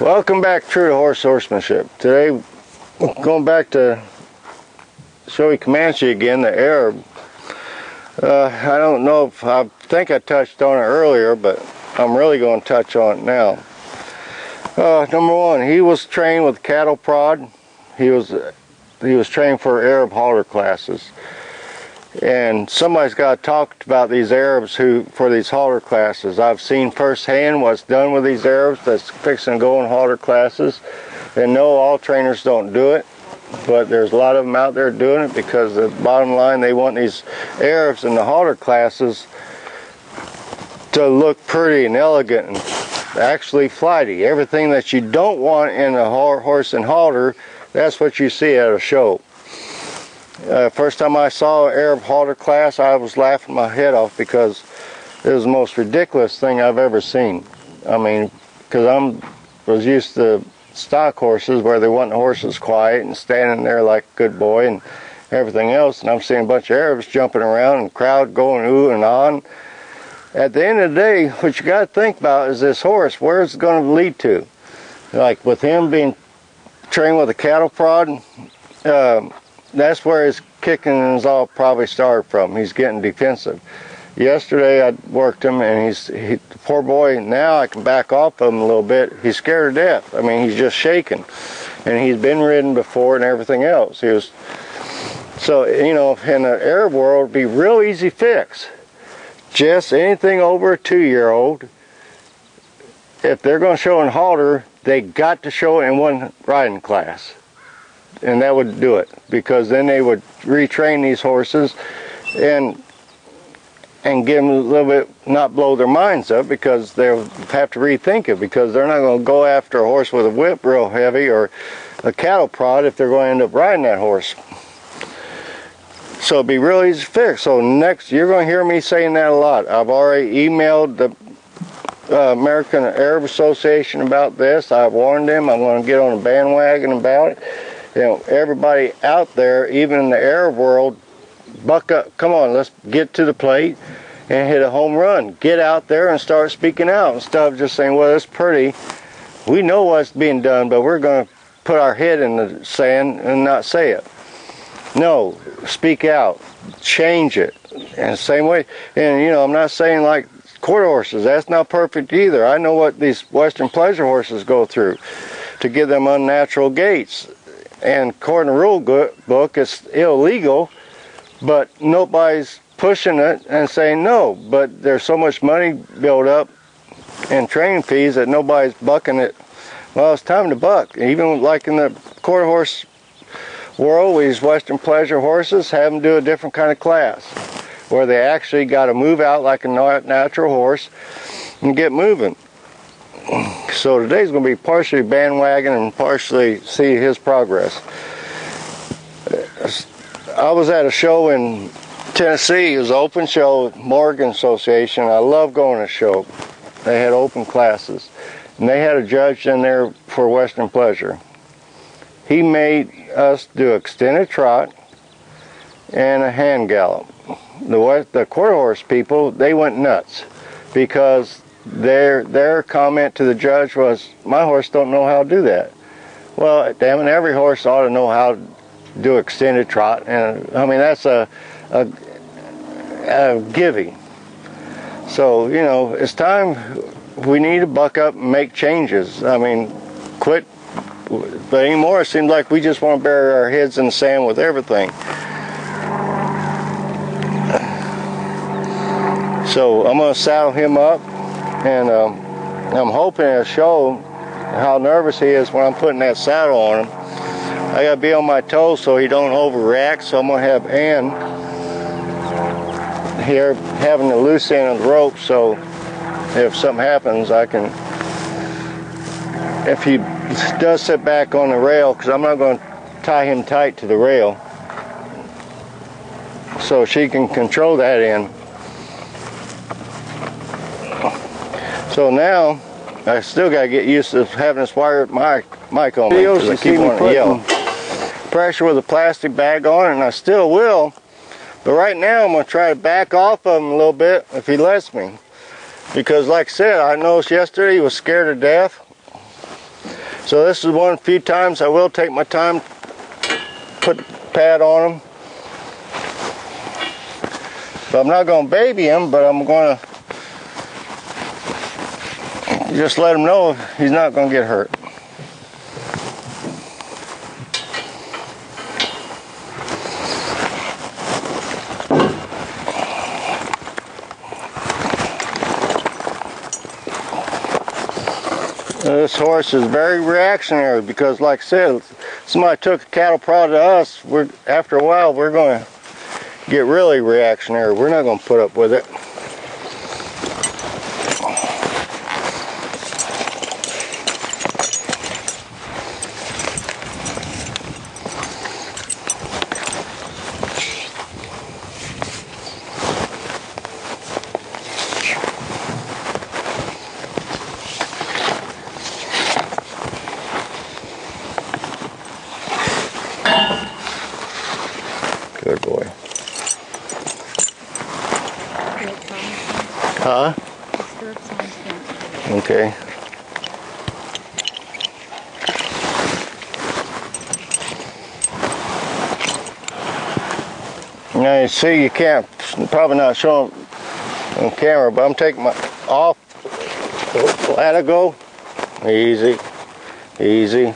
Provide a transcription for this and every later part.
Welcome back, True to Horse Horsemanship. Today, going back to Showy Comanche again, the Arab. I don't know if I think I touched on it earlier, but I'm really going to touch on it now. Number one, he was trained with cattle prod. He was trained for Arab halter classes. And somebody's got to talk about these Arabs for these halter classes. I've seen firsthand what's done with these Arabs that's fixing to go in halter classes. And no, all trainers don't do it, but there's a lot of them out there doing it because the bottom line, they want these Arabs in the halter classes to look pretty and elegant and actually flighty. Everything that you don't want in a horse and halter, that's what you see at a show. First time I saw an Arab halter class, I was laughing my head off because it was the most ridiculous thing I've ever seen. I mean, because I was used to stock horses where they want the horses quiet and standing there like a good boy and everything else, and I'm seeing a bunch of Arabs jumping around and crowd going ooh and on. At the end of the day, what you got to think about is this horse, where is it going to lead to? Like with him being trained with a cattle prod, that's where his kicking is all probably started from. He's getting defensive. Yesterday I worked him, and the poor boy, now I can back off of him a little bit. He's scared to death. I mean, he's just shaking. And he's been ridden before and everything else. So, you know, in the Arab world, it'd be real easy fix. Just anything over a 2-year-old, if they're going to show in halter, they got to show it in one riding class. And that would do it, because then they would retrain these horses and get them a little bit, not blow their minds up, because they'll have to rethink it, because they're not going to go after a horse with a whip real heavy or a cattle prod if they're going to end up riding that horse. So it'd be real easy to fix. So next, you're going to hear me saying that a lot. I've already emailed the American Arab Association about this. I've warned them. I'm going to get on a bandwagon about it. You know, everybody out there, even in the Arab world, buck up. Come on, let's get to the plate and hit a home run. Get out there and start speaking out instead of just saying, well, it's pretty. We know what's being done, but we're going to put our head in the sand and not say it. No, speak out. Change it. And same way, and you know, I'm not saying like quarter horses. That's not perfect either. I know what these Western pleasure horses go through to give them unnatural gaits. And according to the rule book, it's illegal, but nobody's pushing it and saying no. But there's so much money built up in training fees that nobody's bucking it. Well, it's time to buck. Even like in the quarter horse world, these Western pleasure horses have them do a different kind of class, where they actually got to move out like a natural horse and get moving. So today's going to be partially bandwagon and partially see his progress. I was at a show in Tennessee. It was an open show, Morgan Association. I love going to a show. They had open classes. And they had a judge in there for Western pleasure. He made us do extended trot and a hand gallop. The quarter horse people, they went nuts because their comment to the judge was, my horse don't know how to do that. Well, damn it, every horse ought to know how to do extended trot, and I mean, that's a giving. So, you know, it's time we need to buck up and make changes. I mean, quit. But anymore, it seems like we just want to bury our heads in the sand with everything. So I'm going to saddle him up, and I'm hoping to show how nervous he is when I'm putting that saddle on him. I got to be on my toes so he don't overreact, so I'm going to have Ann here having the loose end of the rope, so if something happens, I can, if he does sit back on the rail, because I'm not going to tie him tight to the rail, so she can control that end. So now I still got to get used to having this wired mic on me, because I keep wanting to yell. Pressure with a plastic bag on it, and I still will, but right now I'm going to try to back off of him a little bit if he lets me, because like I said, I noticed yesterday he was scared to death. So this is one few times I will take my time, put the pad on him. But I'm not going to baby him, but I'm going to just let him know he's not going to get hurt. This horse is very reactionary because, like I said, somebody took a cattle prod to us. After a while, we're going to get really reactionary. We're not going to put up with it. Good boy. Huh? Okay. Now you see, you can't, probably not show them on camera, but I'm taking my off. Let it go. Easy. Easy.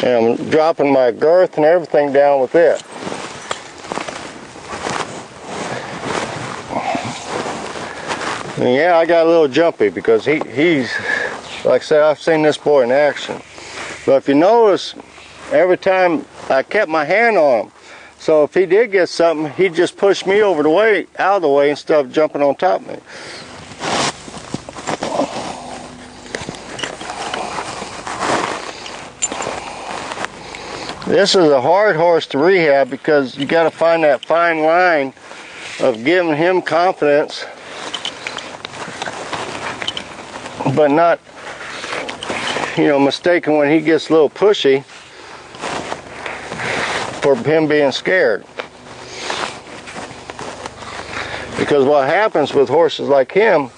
And I'm dropping my girth and everything down with it. And yeah, I got a little jumpy because he's, like I said, I've seen this boy in action. But if you notice, every time I kept my hand on him, so if he did get something, he'd just push me out of the way instead of jumping on top of me. This is a hard horse to rehab because you got to find that fine line of giving him confidence, but not, mistaken when he gets a little pushy for him being scared. Because what happens with horses like him,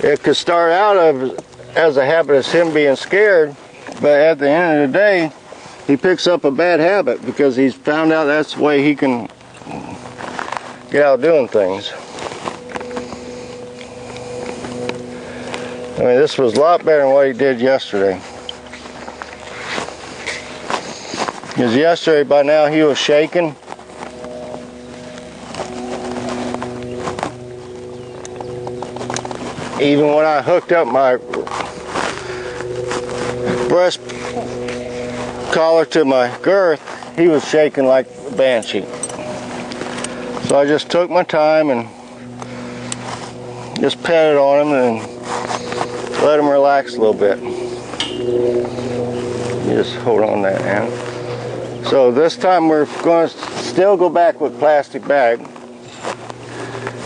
it could start out as a habit as him being scared, but at the end of the day, he picks up a bad habit because he's found out that's the way he can get out doing things. I mean, this was a lot better than what he did yesterday. Because yesterday, by now, he was shaking. Even when I hooked up my breast collar to my girth, he was shaking like a banshee. So I just took my time and just patted on him and let him relax a little bit. You just hold on that hand. So this time we're going to still go back with plastic bag.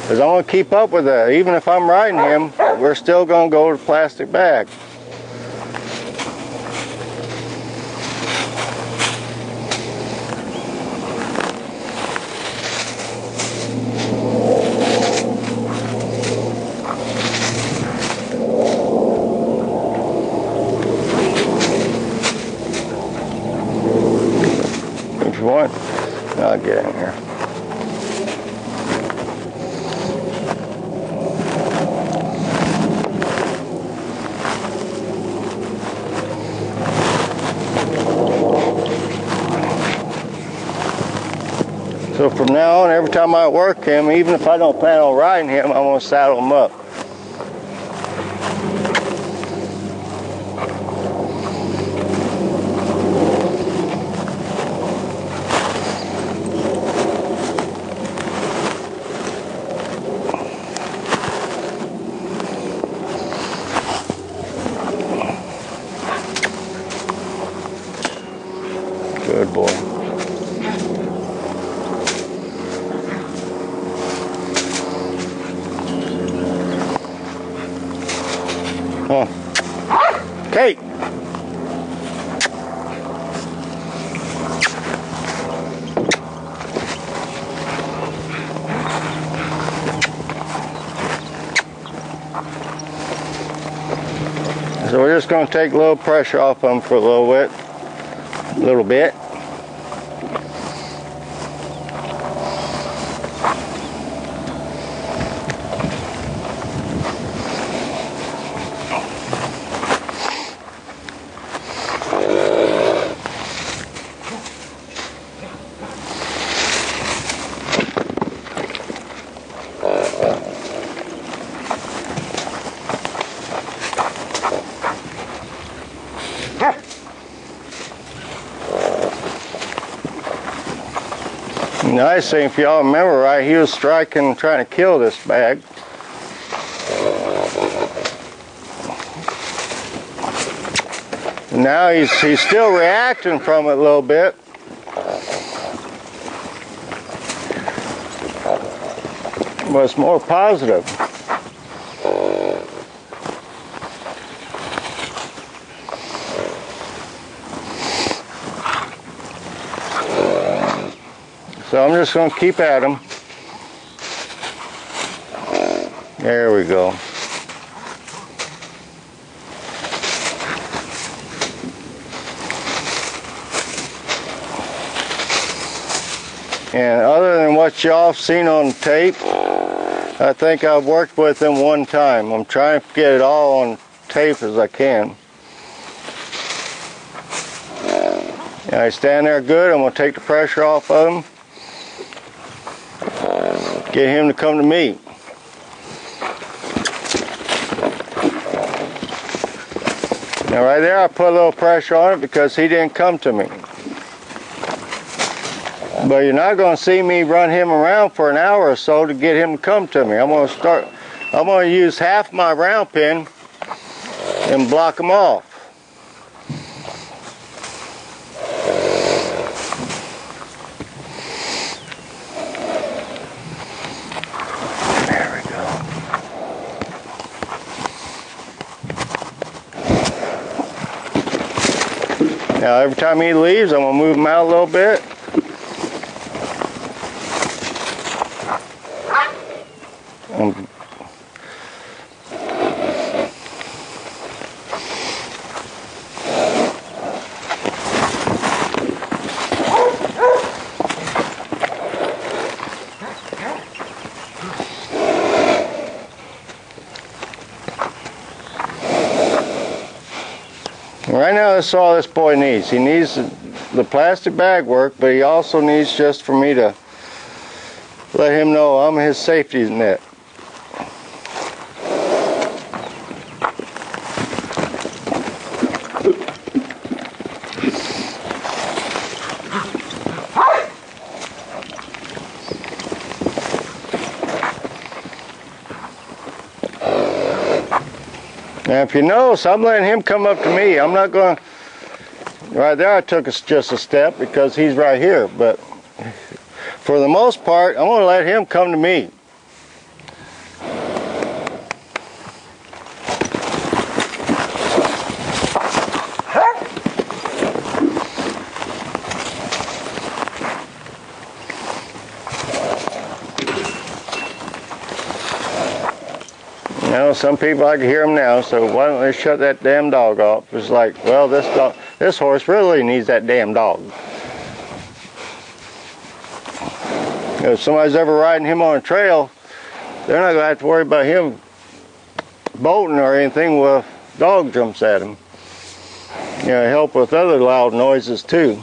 Because I want to keep up with that. Even if I'm riding him, we're still going to go to plastic bag. If you want, I'll get in here. So from now on, every time I work him, even if I don't plan on riding him, I'm going to saddle him up. Good boy. Oh. Kate! just going to take a little pressure off them for a little bit. Nice thing, if y'all remember right, he was striking, trying to kill this bag. Now he's still reacting from it a little bit. But it's more positive. So I'm just going to keep at him. There we go. And other than what y'all have seen on tape, I think I've worked with him one time. I'm trying to get it all on tape as I can. And I stand there good. I'm going to take the pressure off of him. Get him to come to me. Now right there I put a little pressure on it because he didn't come to me. But you're not going to see me run him around for an hour or so to get him to come to me. I'm going to use half my round pin and block him off. Now every time he leaves, I'm going to move him out a little bit. Right now, that's all this boy needs. He needs the plastic bag work, but he also needs just for me to let him know I'm his safety net. Now if you notice, I'm letting him come up to me. I'm not going to, right there I took just a step because he's right here, but for the most part, I'm going to let him come to me. You know, some people, I can hear them now, so why don't they shut that damn dog off? It's like, well, this horse really needs that damn dog. If somebody's ever riding him on a trail, they're not going to have to worry about him bolting or anything when a dog jumps at him. You know, help with other loud noises too.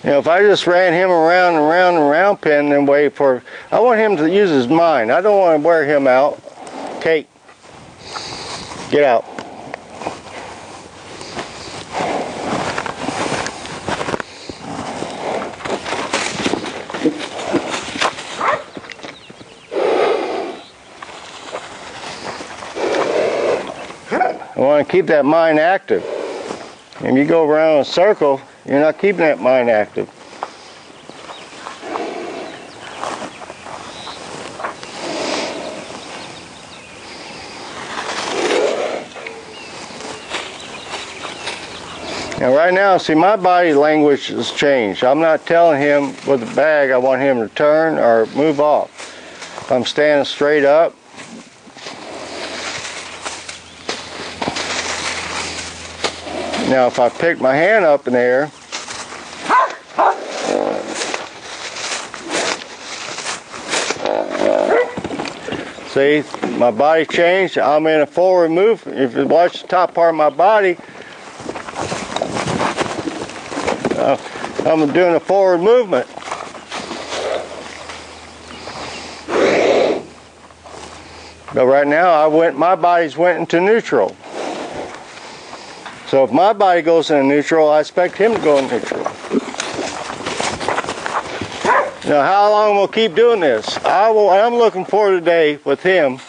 You know, if I just ran him around and around and around pen and wait for, I want him to use his mind. I don't want to wear him out. Kate, get out. I want to keep that mind active. If you go around in a circle, you're not keeping that mind active. Now right now, see, my body language has changed. I'm not telling him with the bag I want him to turn or move off. I'm standing straight up. Now if I pick my hand up in the air, see, my body changed. I'm in a forward move. If you watch the top part of my body, I'm doing a forward movement. But right now, my body's went into neutral. So if my body goes into neutral, I expect him to go in neutral. Now, how long we'll keep doing this? I'm looking for today with him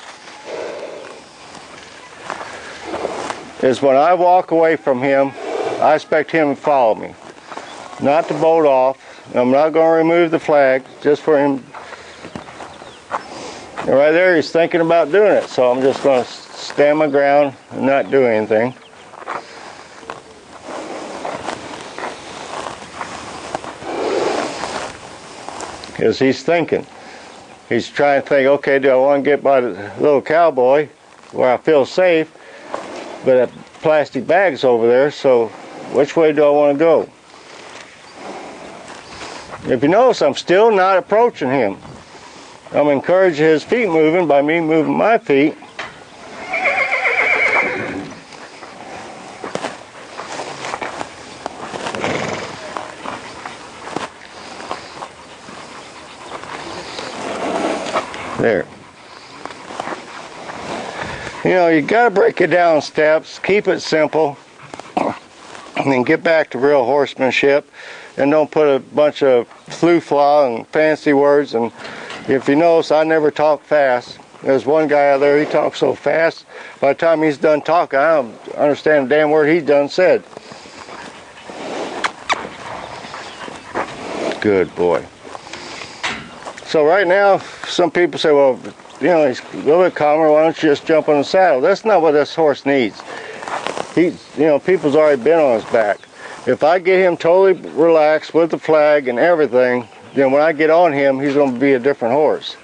is when I walk away from him, I expect him to follow me. Not to bolt off. I'm not going to remove the flag just for him. And right there, he's thinking about doing it. So I'm just going to stand my ground and not do anything. Because he's thinking. He's trying to think, okay, do I want to get by the little cowboy where I feel safe, but that plastic bag's over there, so which way do I want to go? If you notice, I'm still not approaching him. I'm encouraging his feet moving by me moving my feet. There. You know, you got to break it down in steps, keep it simple, and then get back to real horsemanship, and don't put a bunch of flu-fla and fancy words. And if you notice, I never talk fast. There's one guy out there, he talks so fast, by the time he's done talking, I don't understand a damn word he's done said. Good boy. So right now, some people say, well, you know, he's a little bit calmer, why don't you just jump on the saddle? That's not what this horse needs. You know, people's already been on his back. If I get him totally relaxed with the flag and everything, then when I get on him, he's going to be a different horse.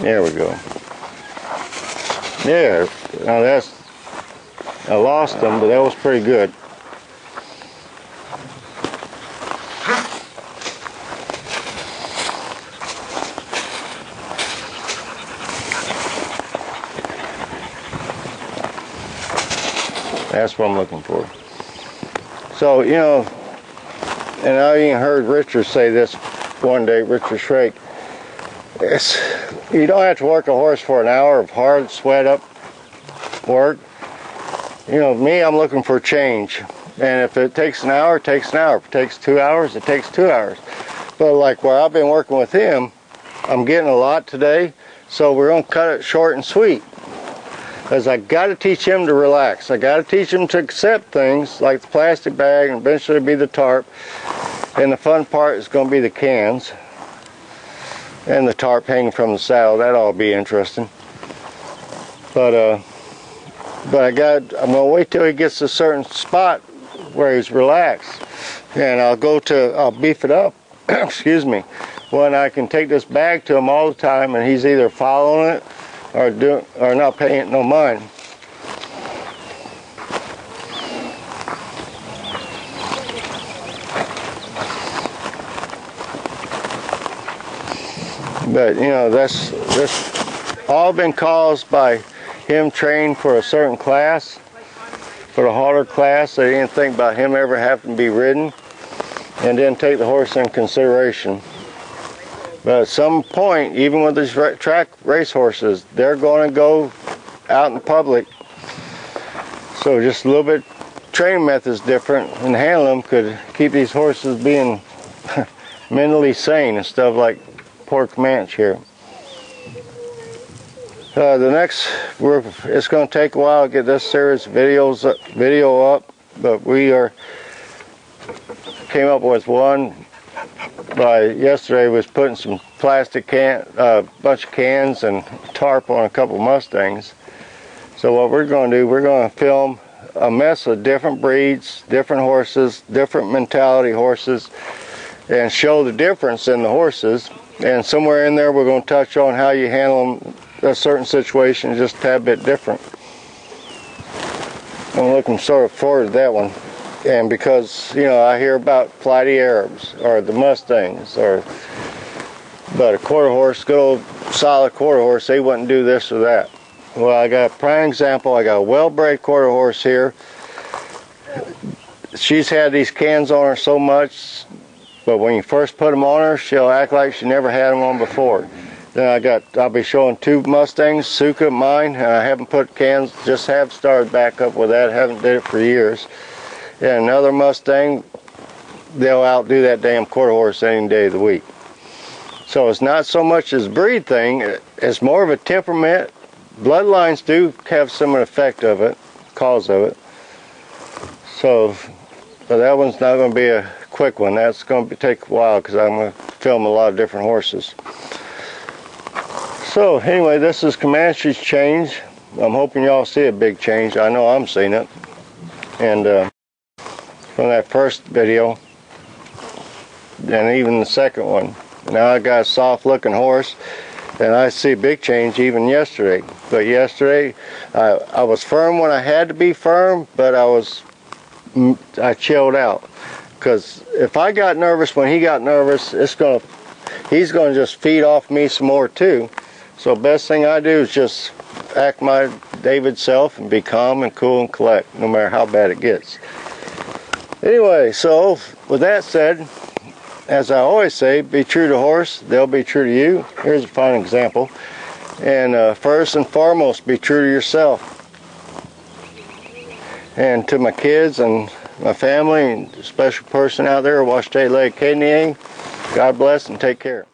There we go. There. Now I lost them, but that was pretty good. That's what I'm looking for. So, you know, and I even heard Richard say this one day, Richard Shrake. You don't have to work a horse for an hour of hard, sweat up work. You know, me, I'm looking for change. And if it takes an hour, it takes an hour. If it takes 2 hours, it takes 2 hours. But like where I've been working with him, I'm getting a lot today, so we're going to cut it short and sweet. Because I got to teach him to relax. I got to teach him to accept things like the plastic bag and eventually be the tarp. And the fun part is going to be the cans. And the tarp hanging from the saddle. That'll be interesting. But I'm gonna wait till he gets to a certain spot where he's relaxed, and I'll beef it up. Excuse me. When I can take this bag to him all the time, and he's either following it or not paying it no mind. But you know, that's all been caused by him training for a certain class, for the halter class. They didn't think about him ever having to be ridden, and didn't take the horse in consideration. But at some point, even with these track race horses, they're going to go out in public. So just a little bit training methods different and handling them could keep these horses being mentally sane and stuff like poor Comanche here. It's going to take a while to get this series of video up, but came up with one by yesterday. Was putting some plastic bunch of cans and tarp on a couple Mustangs. So what we're going to do, we're going to film a mess of different breeds, different horses, different mentality horses, and show the difference in the horses. And somewhere in there we're going to touch on how you handle them, a certain situation just a tad bit different. I'm looking sort of forward to that one. And because, you know, I hear about flighty Arabs or the Mustangs, but a quarter horse, good old solid quarter horse, they wouldn't do this or that. Well, I got a prime example. I got a well-bred quarter horse here. She's had these cans on her so much, but when you first put them on her, she'll act like she never had them on before. Then I'll be showing two Mustangs, Suka, mine, and I haven't put cans, just have started back up with that, haven't did it for years. And another Mustang, they'll outdo that damn quarter horse any day of the week. So it's not so much as breed thing, it's more of a temperament. Bloodlines do have some effect of it, cause of it. So that one's not going to be a quick one. That's going to take a while because I'm going to film a lot of different horses. So anyway, this is Comanche's change. I'm hoping y'all see a big change. I know I'm seeing it. And from that first video, and even the second one. Now I got a soft looking horse, and I see a big change even yesterday. But yesterday, I was firm when I had to be firm, but I chilled out. Because if I got nervous when he got nervous, he's gonna just feed off me some more too. So best thing I do is just act my David self and be calm and cool and collect, no matter how bad it gets. Anyway, so with that said, as I always say, be true to horse, they'll be true to you. Here's a fine example. And first and foremost, be true to yourself. And to my kids and my family and a special person out there, Washita Lake, God bless and take care.